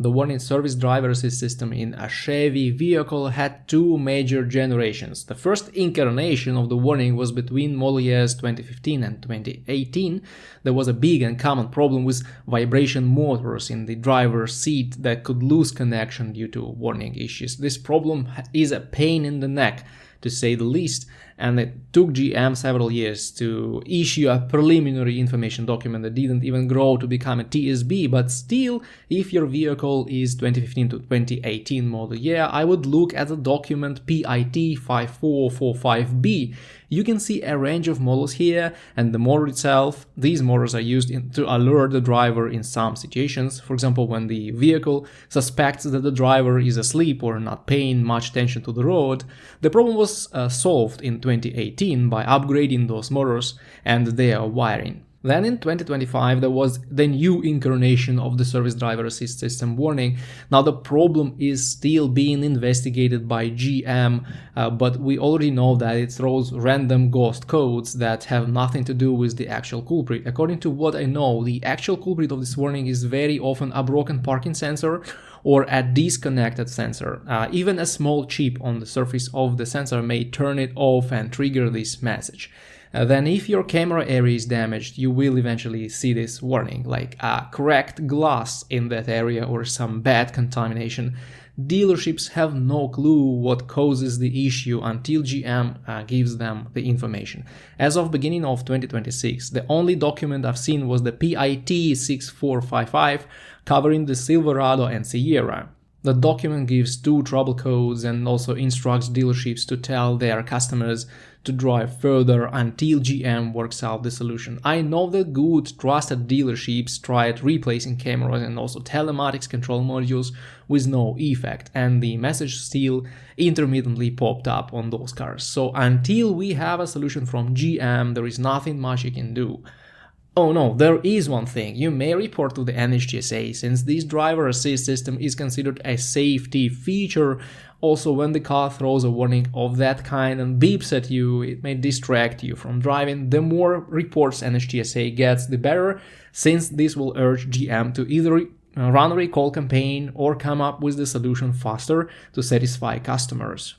The warning service driver assist system in a Chevy vehicle had two major generations. The first incarnation of the warning was between model years 2015 and 2018. There was a big and common problem with vibration motors in the driver's seat that could lose connection due to warning issues. This problem is a pain in the neck, to say the least, and it took GM several years to issue a preliminary information document that didn't even grow to become a TSB, but still, if your vehicle is 2015 to 2018 model year, I would look at the document PIT 5445B. You can see a range of models here, and the motor itself. These motors are used to alert the driver in some situations. For example, when the vehicle suspects that the driver is asleep or not paying much attention to the road. The problem was solved in 2018 by upgrading those motors and their wiring. Then in 2025 there was the new incarnation of the service driver assist system warning. Now the problem is still being investigated by GM, but we already know that it throws random ghost codes that have nothing to do with the actual culprit. According to what I know, the actual culprit of this warning is very often a broken parking sensor or a disconnected sensor. Even a small chip on the surface of the sensor may turn it off and trigger this message. Then if your camera area is damaged, you will eventually see this warning, like a cracked glass in that area or some bad contamination. Dealerships have no clue what causes the issue until GM gives them the information. As of beginning of 2026, the only document I've seen was the PIT 6455 covering the Silverado and Sierra. The document gives two trouble codes and also instructs dealerships to tell their customers to drive further until GM works out the solution. I know that good, trusted dealerships tried replacing cameras and also telematics control modules with no effect, and the message still intermittently popped up on those cars. So until we have a solution from GM, there is nothing much you can do. Oh no, there is one thing. You may report to the NHTSA, since this driver assist system is considered a safety feature. Also, when the car throws a warning of that kind and beeps at you, it may distract you from driving. The more reports NHTSA gets, the better, since this will urge GM to either run a recall campaign or come up with the solution faster to satisfy customers.